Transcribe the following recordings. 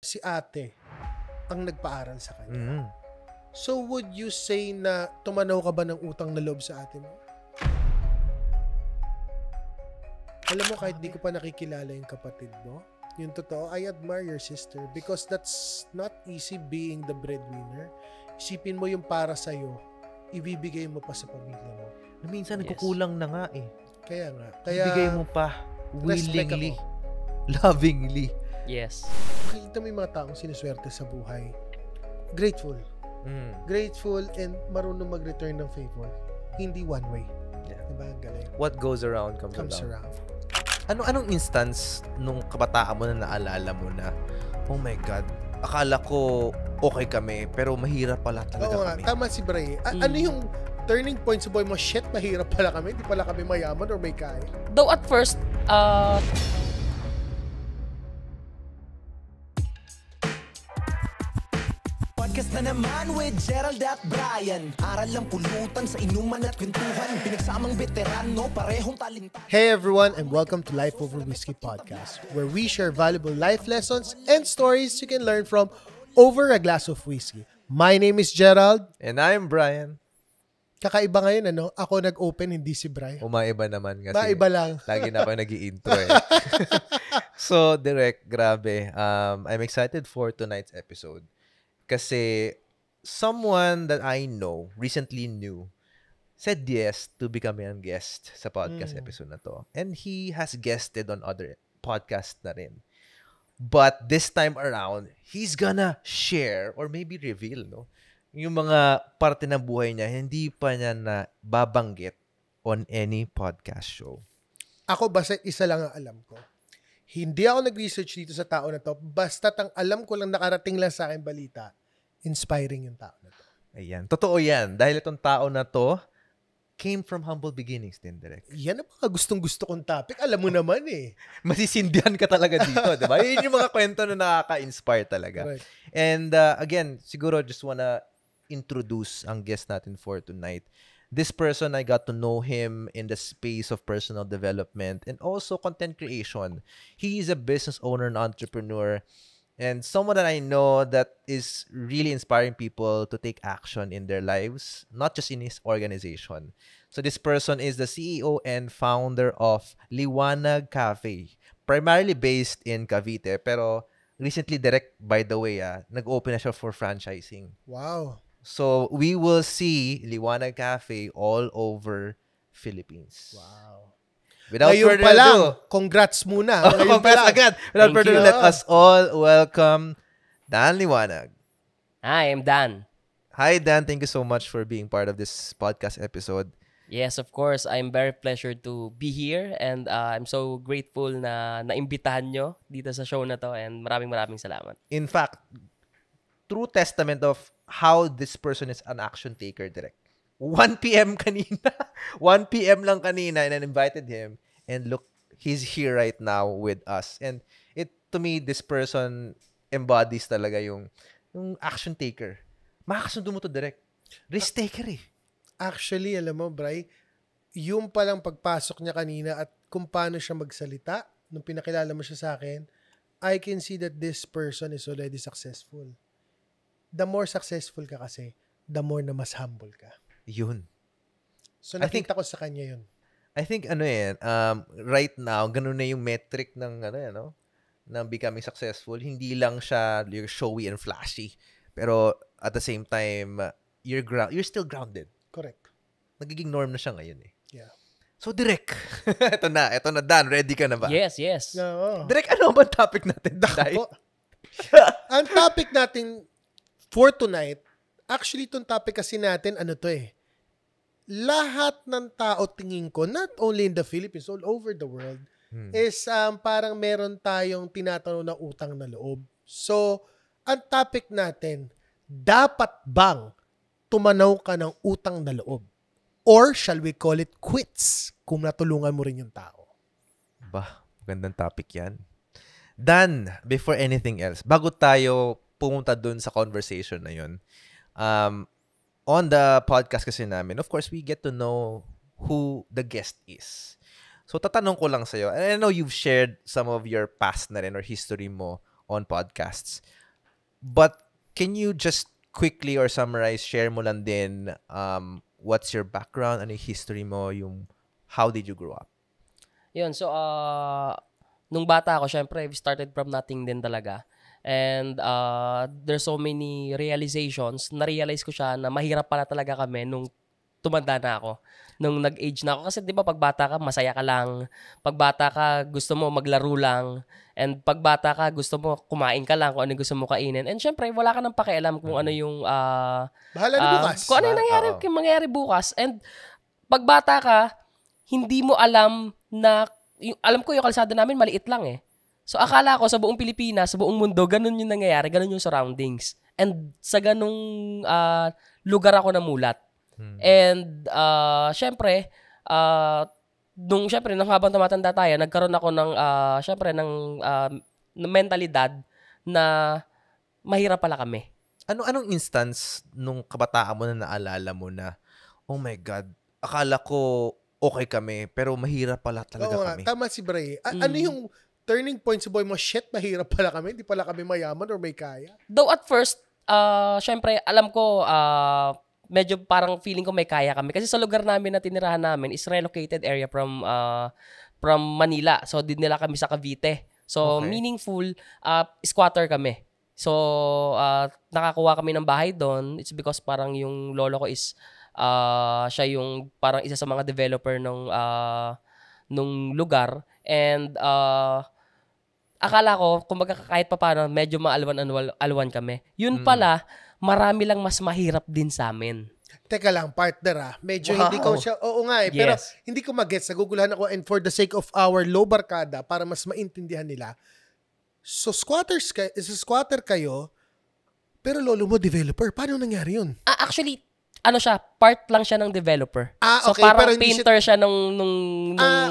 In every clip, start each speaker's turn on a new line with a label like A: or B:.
A: si ate ang nagpaaral sa kanya.
B: Mm.
A: So would you say na tumanaw ka ba ng utang na loob sa ate mo? Alam mo, kahit di ko pa nakikilala yung kapatid mo, yung totoo, I admire your sister because that's not easy being the breadwinner. Isipin mo yung para sa'yo, ibibigay mo pa sa pamilya mo.
B: Minsan nagkukulang na nga eh.
A: Kaya nga.
B: Ibigay mo pa
A: respect
B: willingly,
A: ako.
B: lovingly.
C: Yes.
A: Nakikita mo yung mga taong sinuswerte sa buhay. Grateful.
B: Mm.
A: Grateful and marunong mag-return ng favor. Hindi one way.
B: Yeah.
A: Diba? Ang galing.
B: What goes around comes
A: Around.
B: Anong instance nung kabataan mo na naalala mo na, oh my God, akala ko okay kami, pero mahirap pala talaga
A: Oo nga,
B: kami.
A: tama si Bray. Ano yung turning point sa boy mo? Shit, mahirap pala kami. Hindi pala kami mayaman or may kaya.
C: Though at first,
D: Podcast na naman with Gerald at Brian. Aral lang pulutan sa inuman at kwentuhan. Pinagsamang veterano, parehong talinta.
A: Hey everyone, and welcome to Life Over Whiskey Podcast, where we share valuable life lessons and stories you can learn from over a glass of whiskey. My name is Gerald.
B: And I'm Brian.
A: Kakaiba ngayon, ano? Ako nag-open, hindi si Bray.
B: Umaiba naman kasi.
A: Maiba lang.
B: Lagi na ako nag-i-intro eh. So, direct, grabe. I'm excited for tonight's episode. Kasi someone that I know, recently knew, said yes to becoming a guest sa podcast episode na to. And he has guested on other podcasts na rin. But this time around, he's gonna share or maybe reveal, no? Yung mga parte ng buhay niya, hindi pa niya na babanggit on any podcast show.
A: Ako, basta isa lang ang alam ko. Hindi ako nag-research dito sa tao na to. Basta ang alam ko lang nakarating lang sa akin balita, inspiring yung tao na to.
B: Ayan. Totoo yan. Dahil itong tao na to came from humble beginnings din, direct.
A: Yan ang mga gustong-gusto kong topic. Alam mo naman eh.
B: Masisindihan ka talaga dito, di ba? Yun yung mga kwento na nakaka-inspire talaga.
A: Right.
B: And again, siguro just wanna introduce ang guest natin for tonight. This person, I got to know him in the space of personal development and also content creation. He is a business owner and entrepreneur and someone that I know that is really inspiring people to take action in their lives, not just in his organization. So this person is the CEO and founder of Liwanag Cafe, primarily based in Cavite, pero recently, direct, by the way, nag-open na siya for franchising.
A: Wow.
B: So, we will see Liwanag Cafe all over Philippines.
A: Wow.
B: Without
A: Ngayon
B: further
A: pa lang,
B: ado,
A: congrats muna. Ngayon pa lang.
B: agad. Without
C: Thank
B: further
C: you.
B: ado, let us all welcome Dan Liwanag.
C: hi, I'm Dan.
B: Hi, Dan. Thank you so much for being part of this podcast episode.
C: Yes, of course. I'm very pleasured to be here and I'm so grateful na naimbitahan nyo dito sa show na to and maraming salamat.
B: In fact, true testament of how this person is an action taker, direct. 1 p.m. kanina. 1 p.m. lang kanina and I invited him. And look, he's here right now with us. And to me, this person embodies talaga yung action taker. Makakasundo mo to, direct. Risk taker eh.
A: Actually, alam mo, Bray, yung palang pagpasok niya kanina at kung paano siya magsalita, nung pinakilala mo siya sa akin, I can see that this person is already successful. The more successful ka kasi, the more na mas humble ka.
B: Yun.
A: So, nakita ko sa kanya yun.
B: I think right now, ganun na yung metric ng ng becoming successful. Hindi lang siya you're showy and flashy. Pero at the same time, you're still grounded.
A: Correct.
B: Nagiging norm na siya ngayon eh.
A: Yeah.
B: So, Direk. ito na, Dan. Ready ka na ba?
C: Yes.
A: Oo.
B: Direk, ano ba topic natin?
A: Po. Ang topic natin for tonight, actually itong topic kasi natin, lahat ng tao tingin ko, not only in the Philippines, all over the world, is parang meron tayong tinatanong na utang na loob. So, ang topic natin, dapat bang tumanaw ka ng utang na loob? Or shall we call it quits kung natulungan mo rin yung tao?
B: Bah, magandang topic yan. Dan, before anything else, bago tayo pumunta dun sa conversation na yun, on the podcast kasi namin, of course, we get to know who the guest is. So, tatanong ko lang sa'yo, and I know you've shared some of your past na rin or history mo on podcasts. But can you just quickly or summarize, share mo lang din what's your background, ano yung history mo, yung how did you grow up?
C: Yun, so, nung bata ako, syempre, we started from nothing din talaga. And there's so many realizations. Na-realize ko siya na mahirap pala talaga kami nung tumanda na ako. Nung nag-age na ako. Kasi di ba pag bata ka, masaya ka lang. Pag bata ka, gusto mo maglaro lang. And pag bata ka, gusto mo kumain ka lang kung ano gusto mo kainin. And syempre, wala ka nang pakialam kung ano yung...
A: Bahala na bukas.
C: Kung ano yung mangyayari bukas. And pag bata ka, hindi mo alam na... alam ko yung kalsada namin, maliit lang eh. So akala ko sa buong Pilipinas, sa buong mundo, ganun yung nangyayari, ganun yung surroundings. And sa ganung lugar ako namulat. And syempre, nung habang tumatanda tayo, nagkaroon ako ng mentalidad na mahirap pala kami.
B: Anong instance nung kabataan mo na naalala mo na, oh my God, akala ko okay kami, pero mahirap pala talaga kami.
A: Tama si Bray. Ano yung turning point sa boy mo? Shit, mahirap pala kami. Hindi pala kami mayaman or may kaya.
C: Though at first, syempre, alam ko, medyo parang feeling ko may kaya kami. Kasi sa lugar namin na tinirahan namin is relocated area from Manila. So, din nila kami sa Cavite. So, meaningful, squatter kami. So, nakakuha kami ng bahay doon. It's because parang yung lolo ko is, siya yung parang isa sa mga developer nung lugar. And, akala ko, kumbaga kahit pa paano, medyo maalwan kami. Yun pala, marami lang mas mahirap din sa amin.
A: Teka lang, partner Medyo hindi ko siya, oo nga
C: Yes.
A: pero hindi ko mag-gets. Naguguluhan ako and for the sake of our low barkada, para mas maintindihan nila. So, squatter kayo, pero lolo mo developer. Paano nangyari yun?
C: Actually, ano siya, part lang siya ng developer.
A: Okay,
C: so parang
A: pero hindi
C: painter siya nung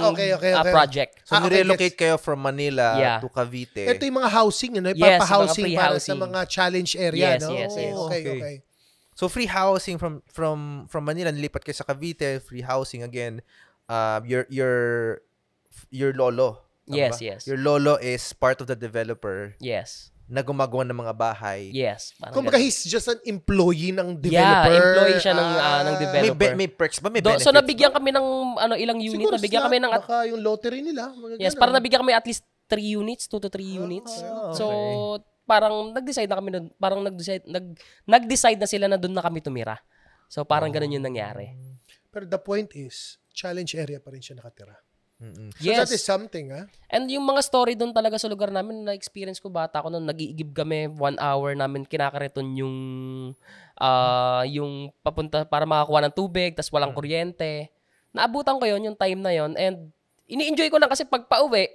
A: okay.
C: project.
B: So,
A: okay,
B: nirelocate kayo from Manila to Cavite.
A: Ito yung mga housing, ano?
C: Yes,
A: Ipapa-housing
C: mga free
A: para
C: housing.
A: sa mga challenge area,
C: Yes,
A: no?
C: yes, yes.
A: Okay.
B: So, free housing from Manila, nilipat kayo sa Cavite, free housing again. Your lolo. Tama
C: Yes,
B: ba?
C: yes.
B: Your lolo is part of the developer
C: Yes.
B: na gumagawa ng mga bahay.
C: Yes.
A: Kumbaga, he's just an employee ng developer.
C: Yeah, employee siya ng developer.
B: May perks ba? May benefits?
C: So, nabigyan kami ng ilang unit.
A: Siguro
C: Nabigyan kami ng...
A: baka yung lottery nila.
C: Yes, parang nabigyan kami at least 3 units, 2 to 3 units.
B: okay.
C: So, parang nag-decide na kami nun, nag-decide na sila na doon na kami tumira. So, parang ganun yung nangyari.
A: Pero the point is, challenge area pa rin siya nakatira. So
C: Yes.
A: that is something,
C: And yung mga story doon talaga sa lugar namin, na-experience ko bata ko noon, nag-iigib kami 1 hour namin kinakariton yung papunta para makakuha ng tubig, tas walang kuryente. Naabutan ko yon yung time na yon, and ini-enjoy ko lang kasi pag pauwi,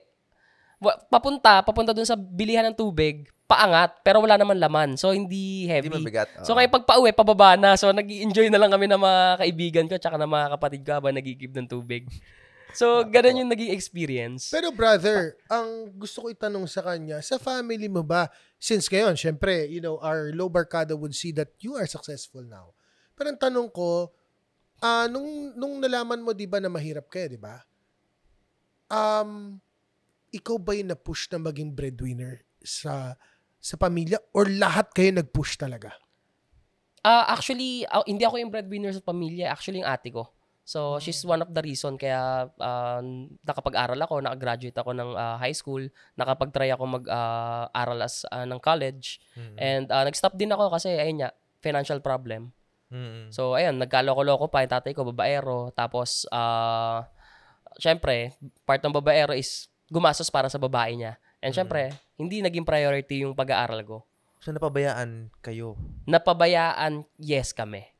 C: papunta doon sa bilihan ng tubig, paangat, pero wala naman laman. So, hindi heavy.
B: Hindi mabigat.
C: So, kaya pag pauwi, pababa na. So, nag-i-enjoy na lang kami ng mga kaibigan ko tsaka ng mga kapatid ko habang nag-iigib ng tubig. So, ganun yung naging experience.
A: Pero brother, ang gusto ko itanong sa kanya, sa family mo ba, since ngayon, syempre, our low barkada would see that you are successful now. Pero ang tanong ko, nung nalaman mo, di ba, na mahirap kayo, di ba? Ikaw ba yung na-push na maging breadwinner sa pamilya or lahat kayo nag-push talaga?
C: Actually, hindi ako yung breadwinner sa pamilya. Actually, yung ate ko. So, she's one of the reason kaya nakapag-aral ako, nakagraduate ako ng high school, nakapag-try ako mag-aral ng college. And nag-stop din ako kasi, ayun nga, financial problem. So, ayun, nagkaloko-loko pa yung tatay ko, babaero. Tapos, syempre, part ng babaero is gumastos para sa babae niya. And syempre, hindi naging priority yung pag-aaral ko.
B: So, napabayaan kayo?
C: Napabayaan, yes kami.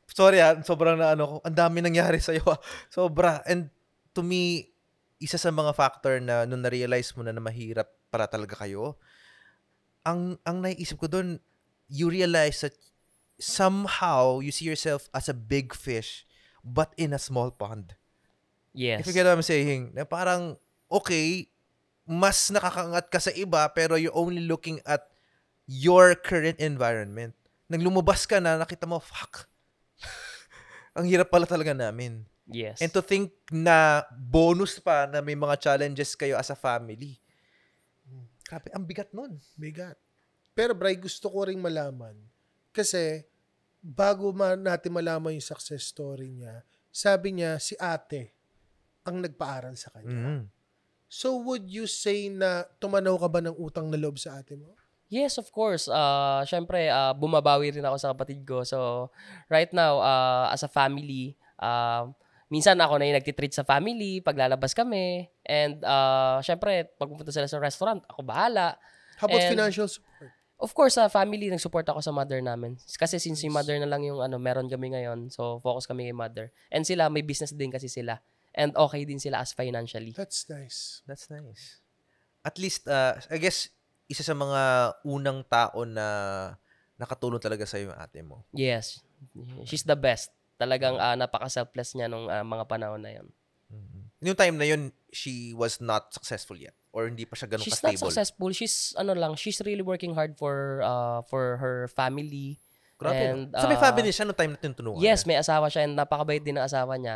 B: Sorry sobrang ang dami nangyari sa'yo. Sobra. And to me, isa sa mga factor na nung na-realize mo na mahirap para talaga kayo, ang naiisip ko doon, you realize that somehow you see yourself as a big fish but in a small pond.
C: Yes.
B: If you get what I'm saying, na parang, okay, mas nakakaangat ka sa iba pero you're only looking at your current environment. Nang lumabas ka na, nakita mo, fuck. Ang hirap pala talaga namin.
C: Yes.
B: And to think na bonus pa na may mga challenges kayo as a family. Grabe, ang bigat nun.
A: Bigat. Pero Bray, gusto ko ring malaman. Kasi, bago natin malaman yung success story niya, sabi niya, si ate ang nagpaaral sa kanya. So, would you say na tumanaw ka ba ng utang na loob sa ate mo?
C: Yes, of course. Syempre, bumabawi rin ako sa kapatid ko. So, right now, as a family, minsan ako na yung nagtitreat sa family, paglalabas kami. And, syempre, pag pupunta sila sa restaurant, ako bahala.
A: How about
C: And,
A: financial support?
C: Of course, sa family, nag-support ako sa mother namin. Kasi since yung mother na lang yung meron kami ngayon, so focus kami kay mother. And sila, may business din kasi sila. And okay din sila as financially.
A: That's nice.
B: That's nice. At least, I guess, isa sa mga unang tao na nakatulong talaga sa yung ate mo.
C: Yes. She's the best. Talagang napaka-selfless niya nung mga panahon na yun.
B: Yung time na yun, she was not successful yet? Or hindi pa siya ganun
C: She's
B: ka-stable?
C: not successful. She's really working hard for her family.
B: Grabe,
C: And,
B: no? So may family siya nung time na tinutulungan
C: Yes,
B: niya?
C: may asawa siya and napakabait din ng asawa niya.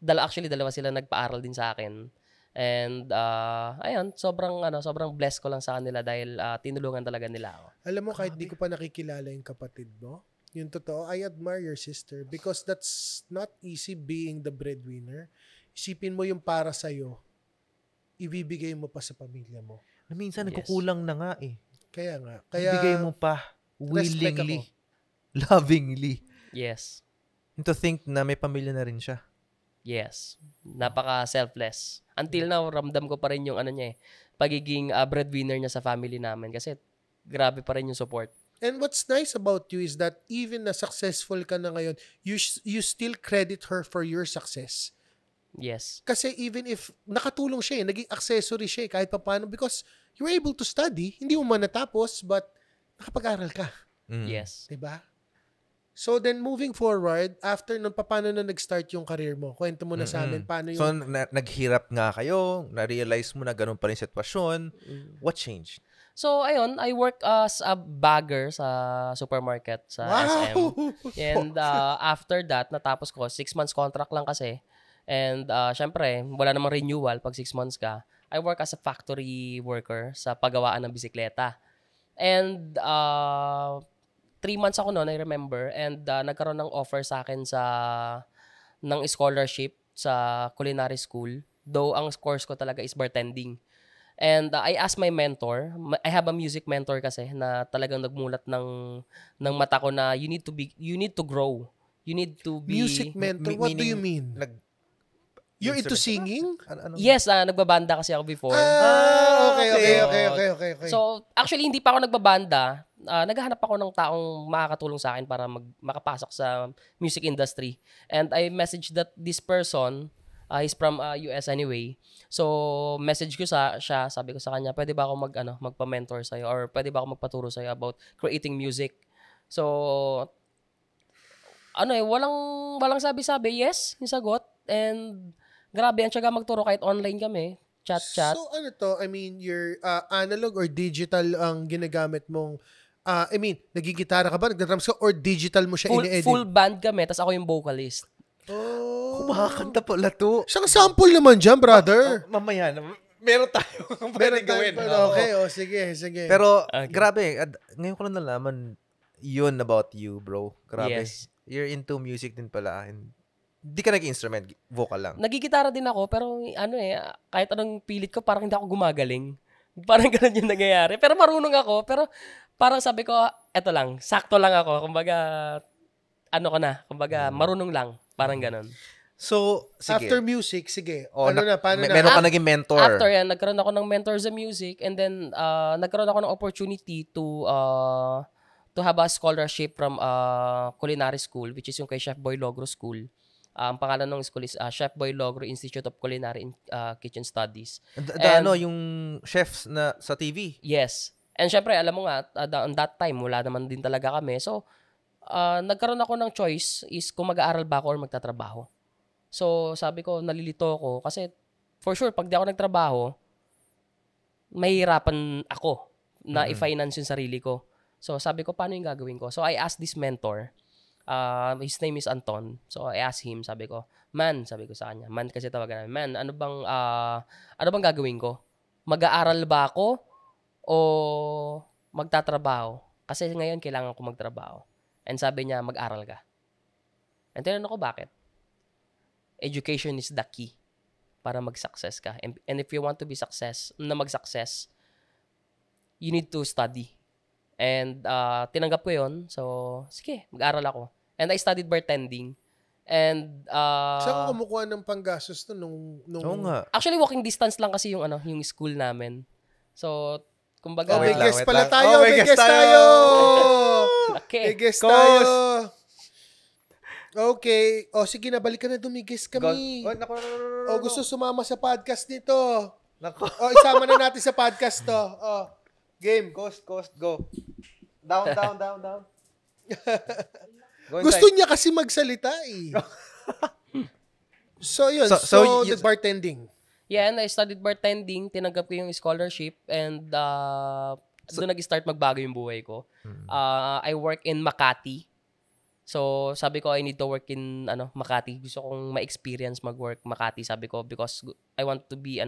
C: Dalawa sila nagpaaral din sa akin. And ayun, sobrang blessed ko lang sa kanila dahil tinulungan talaga nila ako.
A: Alam mo, kahit di ko pa nakikilala yung kapatid mo, yung totoo, I admire your sister because that's not easy being the breadwinner. Isipin mo yung para sa'yo, ibibigay mo pa sa pamilya mo.
B: Na minsan,
C: Yes.
B: nagkukulang na nga eh.
A: Kaya nga.
B: Ibigay mo pa
A: respect
B: willingly, lovingly.
C: Yes.
B: And to think na may pamilya na rin siya.
C: Yes. Napaka-selfless. Until now, ramdam ko pa rin yung pagiging breadwinner niya sa family namin kasi grabe pa rin yung support.
A: And what's nice about you is that even na successful ka na ngayon, you still credit her for your success.
C: Yes.
A: Kasi even if nakatulong siya naging accessory siya kahit paano because you were able to study, hindi mo man natapos, but nakapag-aral ka.
C: Yes.
A: Diba? So then moving forward, after nung paano na nag-start yung career mo, kwento mo na sa amin, paano yung...
B: So, naghirap nga kayo, na-realize mo na ganun pa rin sitwasyon. What changed?
C: So, ayun, I work as a bagger sa supermarket sa SM. And after that, natapos ko, 6 months contract lang kasi. And syempre, wala namang renewal pag 6 months ka. I work as a factory worker sa paggawaan ng bisikleta. And 3 months ako noon, I remember. And nagkaroon ng offer sa akin ng scholarship sa culinary school. Though ang course ko talaga is bartending. And I asked my mentor, I have a music mentor kasi na talagang nagmulat ng mata ko na you need to grow. You need to be...
A: Music mentor? What do you mean? You're into singing?
C: Yes, nagbabanda kasi ako before.
A: Okay.
C: So, actually, hindi pa ako nagbabanda. Naghahanap ako ng taong makakatulong sa akin para makapasok sa music industry. And I messaged this person, he's from US anyway. So, message ko siya, sabi ko sa kanya, pwede ba ako magpa-mentor sa'yo or pwede ba ako magpaturo sa'yo about creating music? So, walang sabi-sabi, yes, yung sagot. And, grabe, ang tiyaga magturo kahit online kami. Chat.
A: So, I mean, your analog or digital ang ginagamit mong, nagigitara ka ba, nagdadrums ka, or digital mo siya ini-edit?
C: Full band kami, tas ako yung vocalist.
A: Oh.
B: Kumakanta pala to.
A: Isang sample naman dyan, brother.
B: Mamaya na. Meron tayo.
A: Meron gawin. Okay, sige.
B: Pero,
C: Okay.
B: grabe. Ngayon ko lang nalaman yun about you, bro. Grabe.
C: Yes.
B: You're into music din pala. Hindi ka nag-instrument, vocal lang.
C: Nagigitara din ako, pero kahit anong pilit ko, parang hindi ako gumagaling. Parang ganun yung nangyayari. Pero marunong ako, pero parang sabi ko, eto lang, sakto lang ako. Kumbaga, marunong lang. Parang ganun.
B: So, sige.
A: After music, sige.
B: Paano
A: na?
B: Meron ka naging mentor.
C: After yan, nagkaroon ako ng mentor sa music, and then nagkaroon ako ng opportunity to have a scholarship from culinary school, which is yung kay Chef Boy Logro School. Ang pangalan ng school is Chef Boy Logro Institute of Culinary and Kitchen Studies.
B: Yung chefs na sa TV?
C: Yes. And syempre, alam mo nga, on that time, wala naman din talaga kami. So, nagkaroon ako ng choice is kung mag-aaral ba ako or magtatrabaho. So, sabi ko, nalilito ako kasi for sure, pag di ako nagtrabaho, mahihirapan ako na i-finance yung sarili ko. So, sabi ko, paano yung gagawin ko? So, I asked this mentor His name is Anton. So I asked him, sabi ko sa kanya, man kasi tawagan namin, man, ano bang gagawin ko? Mag-aaral ba ako o magtatrabaho? Kasi ngayon kailangan ko magtrabaho. And sabi niya, mag-aral ka. And tinanong ko bakit? Education is the key para mag-success ka. And if you want to be mag-success, you need to study. And tinanggap ko yun. So, sige, mag-aral ako. And I studied bartending. And
A: Saan ko kumukuha ng panggastos to nung
B: Oo nga.
C: actually walking distance lang kasi yung yung school namin. So, kumbaga
A: may
B: Wait lang,
A: guest
B: wait
A: pala
B: lang.
A: tayo.
B: Oh,
A: may guest tayo.
C: okay.
A: May guest
B: Co-host.
A: tayo. Okay. O, sige na. Balik ka na. Dumigis kami.
B: Oh, naku,
A: O, gusto sumama sa podcast nito.
B: Naku.
A: O, isama na natin sa podcast to. O, game.
B: Coast, go. Down. Go
A: Gusto niya kasi magsalita eh. So, yun.
B: So,
A: The bartending.
C: Yeah, and I studied bartending. Tinanggap ko yung scholarship. And doon nag-start magbago yung buhay ko. I work in Makati. So, sabi ko, I need to work in Makati. Gusto kong ma-experience mag-work Makati, sabi ko, because I want to be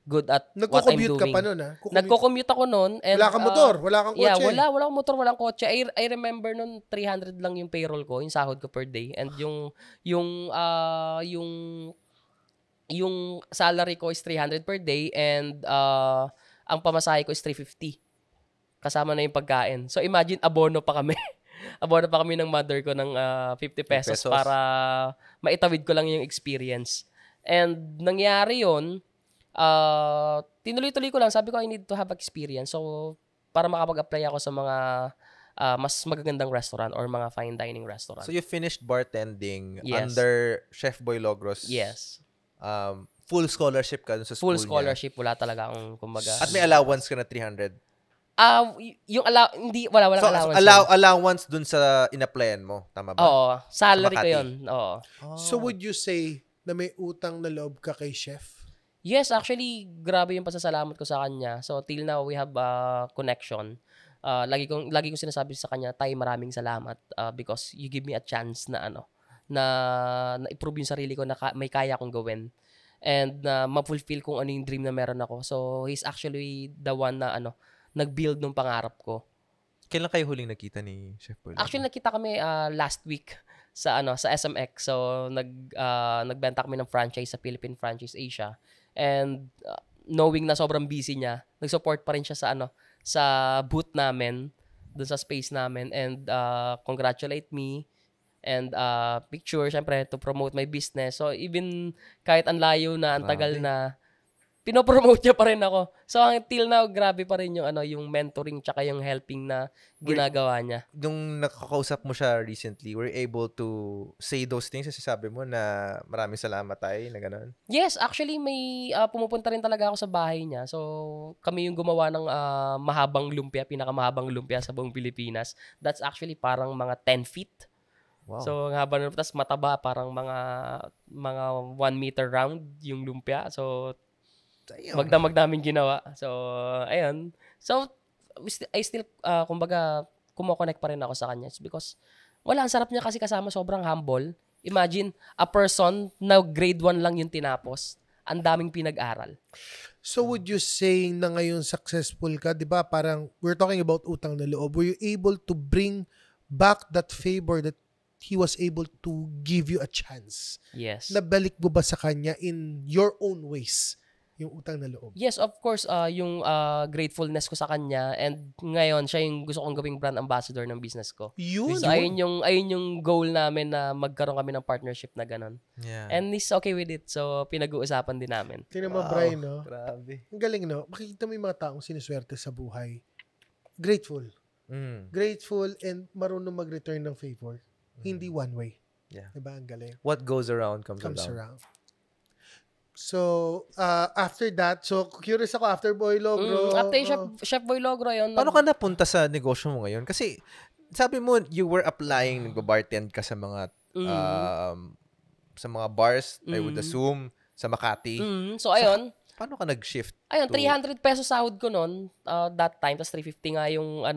C: good at what I'm
A: Nagko-commute
C: doing.
A: ka pa nun, ha?
C: Nagko-commute ako nun. And,
A: Wala kang motor, wala kang kotse.
C: Yeah, wala akong motor, walang kotse. I remember nun, 300 lang yung payroll ko, yung sahod ko per day. And yung salary ko is 300 per day and ang pamasahe ko is 350. Kasama na yung pagkain. So imagine, abono pa kami. Abono pa kami ng mother ko ng 50 pesos para maitawid ko lang yung experience. And nangyari yun, tinuloy-tuloy ko lang. Sabi ko, I need to have experience. So, para makapag-apply ako sa mga mas magagandang restaurant or mga fine dining restaurant.
B: So, you finished bartending
C: Yes.
B: under Chef Boy Logros.
C: Yes.
B: Full scholarship ka dun sa school
C: Full scholarship. Wala talaga akong kumbaga.
B: niya. At may allowance ka na 300.
C: Hindi, wala
B: So,
C: allowance.
B: allowance dun sa in-applyan mo. Tama ba?
C: Oo. Salary ko
B: Makati.
C: yun. Oo.
A: So, would you say na may utang na loob ka kay Chef?
C: Yes, actually, grabe yung pasasalamat ko sa kanya. So, till now, we have a connection. Lagi kong sinasabi sa kanya, Tay, maraming salamat because you give me a chance na na-improve yung sarili ko na may kaya kong gawin. And ma-fulfill kung ano yung dream na meron ako. So, he's actually the one na nag-build ng pangarap ko.
B: Kailan kayo huling nakita ni Chef Boy Logros?
C: Actually, nakita kami last week sa SMX. So, nagbenta kami ng franchise sa Philippine Franchise Asia. And knowing na sobrang busy niya, nag-support pa rin siya sa booth namin, dun sa space namin, and congratulate me and picture, syempre, to promote my business. So, even kahit ang layo na, ang tagal na, pinopromote niya pa rin ako. So, until now, grabe pa rin yung mentoring tsaka yung helping na ginagawa niya.
B: Nung nakakausap mo siya recently, were you able to say those things? Kasi sabi mo na maraming salamat tayo, na gano'n.
C: Yes, actually, may pumupunta rin talaga ako sa bahay niya. So, kami yung gumawa ng mahabang lumpia, pinakamahabang lumpia sa buong Pilipinas. That's actually parang mga 10 feet.
B: Wow.
C: So, ang haba nun, tas mataba, parang mga 1 meter round yung lumpia. So, magdamag namin ginawa. So, ayun. So, I still, kumbaga, kumo-connect pa rin ako sa kanya. It's because, ang sarap niya kasi kasama, sobrang humble. Imagine, a person na grade 1 lang yung tinapos. Ang daming pinag-aral.
A: So, would you say na ngayon successful ka? Diba parang, we're talking about utang na loob. Were you able to bring back that favor that he was able to give you a chance?
C: Yes.
A: Nabalik mo ba sa kanya in your own ways yung utang na loob?
C: Yes, of course, yung gratefulness ko sa kanya, and ngayon siya yung gusto kong gawing brand ambassador ng business ko.
A: Yun.
C: So ayun yung goal namin na magkaroon kami ng partnership na ganun.
B: Yeah.
C: And he's okay with it. So pinag-uusapan din namin.
A: Tingnan mo, Brian, no?
B: Grabe.
A: Ang galing, no? Makikita mo yung mga taong sinuswerte sa buhay. Grateful. Grateful and marunong mag-return ng favor. Hindi one way.
B: Yeah.
A: Diba? Ang galing.
B: What goes around comes
A: Around. So, after that, so curious ako after Boy Logro.
C: After Chef Boy Logro yun.
B: Paano ka napunta sa negosyo mo ngayon? Kasi, sabi mo, you were applying, nagbabartend ka sa mga bars, I would assume, sa Makati.
C: So, ayun.
B: Paano ka nag-shift?
C: Ayun, 300 pesos sahod ko noon that time. Tapos 350 nga yung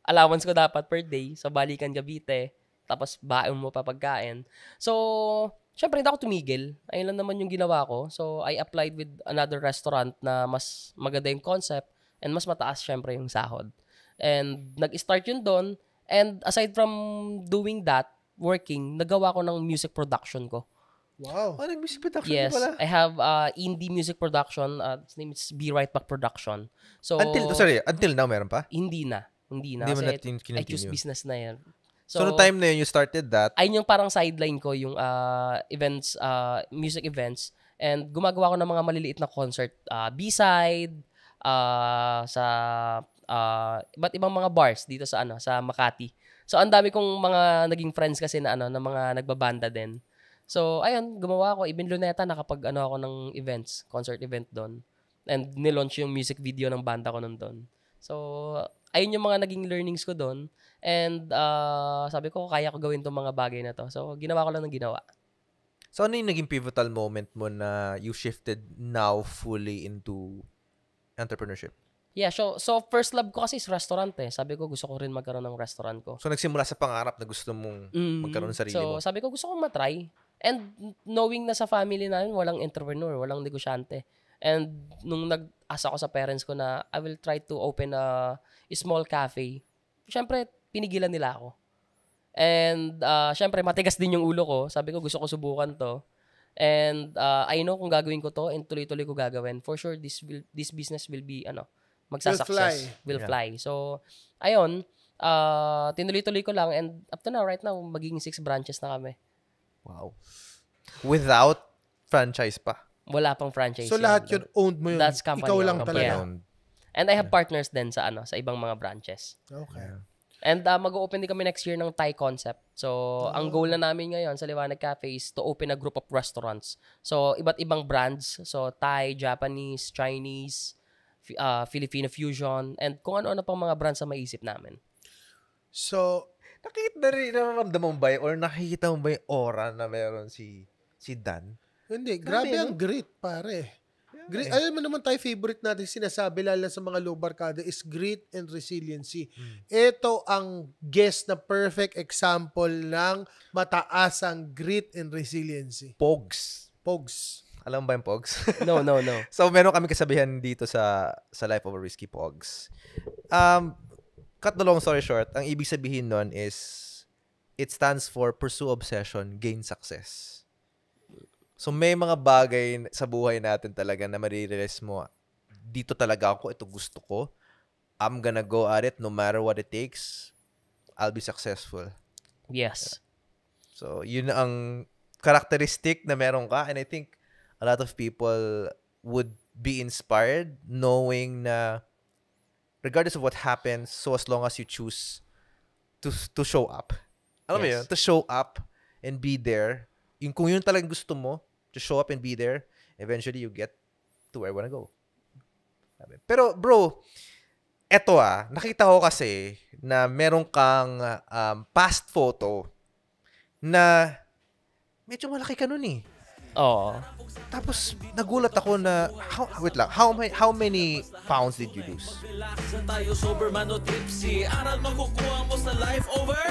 C: allowance ko dapat per day sa Balikan, Cavite. tapos baon mo pa pagkain. So, syempre, hindi ako tumigil. Ayun lang naman yung ginawa ko. So, I applied with another restaurant na mas maganda yung concept and mas mataas syempre yung sahod. And nag-start yun doon. And aside from doing that, working, nagawa ko ng music production ko.
A: Wow.
B: Oh, nag-music production
C: Yes,
B: pala.
C: I have indie music production. Its name is Be Right Back Production. So,
B: Until now, meron pa?
C: Hindi na. Hindi
B: Hindi mo
C: Kasi
B: natin
C: I choose
B: kinontinue.
C: business na yan.
B: So, no time na yun, you started that.
C: Ayun yung parang sideline ko, yung events, music events. And gumagawa ko ng mga maliliit na concert. B-side, sa iba't ibang mga bars dito sa sa Makati. So, ang dami kong mga naging friends kasi na na mga nagbabanda din. So, ayun, gumawa ako. Even Luneta, ako ng events, concert event doon. And nilaunch yung music video ng banda ko nun doon. So, ayun yung mga naging learnings ko doon. And sabi ko, kaya ko gawin tong mga bagay na to. So, ginawa ko lang ng ginawa.
B: So, ano yung naging pivotal moment mo na you shifted now fully into entrepreneurship?
C: Yeah, so first love ko kasi is restaurant eh. Sabi ko, gusto ko rin magkaroon ng restaurant ko.
B: So, nagsimula sa pangarap na gusto mong magkaroon ng sarili mo.
C: So, sabi ko, gusto kong matry. And knowing na sa family namin, walang entrepreneur, walang negosyante. And nung nag-asa ko sa parents ko na I will try to open a small cafe, syempre, pinigilan nila ako. And syempre, matigas din yung ulo ko. Sabi ko, gusto ko subukan to. And I know kung gagawin ko to and tuloy-tuloy ko gagawin. For sure, this business will be, magsasuccess. Will fly. So, ayun, tinuloy-tuloy ko lang. And up to now, right now, magiging 6 branches na kami.
B: Wow. Without franchise pa.
C: Wala pang franchise.
A: So, lahat yun, owned mo yun.
C: That's company
A: Ikaw lang
C: owned.
A: talaga.
C: Yeah. And I have partners din sa sa ibang mga branches.
A: Okay.
C: And mag-open din kami next year ng Thai concept. So, ang goal na namin ngayon sa Liwanag Cafe is to open a group of restaurants. So, iba't ibang brands. So, Thai, Japanese, Chinese, Filipino fusion, and kung ano-ano pang mga brands na maisip namin.
A: So,
B: Nararamdaman mo ba or nakikita mo ba yung aura na meron si Dan?
A: hindi. Grabe ang grit, pare. Grit, alam mo naman tayo, favorite natin sinasabi, lalo sa mga low barkada, is grit and resiliency. Ito ang guest na perfect example ng mataasang grit and resiliency.
B: Pogs. Alam mo ba yung Pogs?
C: No.
B: So, meron kami kasabihan dito sa Life of a Risky Pogs. Cut the long story short, ang ibig sabihin nun is, it stands for pursue obsession, gain success. So, may mga bagay sa buhay natin talaga na marirealize mo, dito talaga ako, ito gusto ko. I'm gonna go at it no matter what it takes. I'll be successful.
C: Yes.
B: So, yun ang characteristic na meron ka. And I think a lot of people would be inspired knowing na regardless of what happens, so as long as you choose to show up. Alam mo yun? To show up and be there. Yung kung yun talagang gusto mo, to show up and be there, eventually you get to where you wanna go. Pero bro, eto nakita ko kasi na meron kang past photo na medyo malaki ka nun eh.
C: Oo.
B: Tapos nagulat ako na how many pounds did you lose?
E: Relax na tayo, sober man o tipsy. Aral makukuha mo sa life over.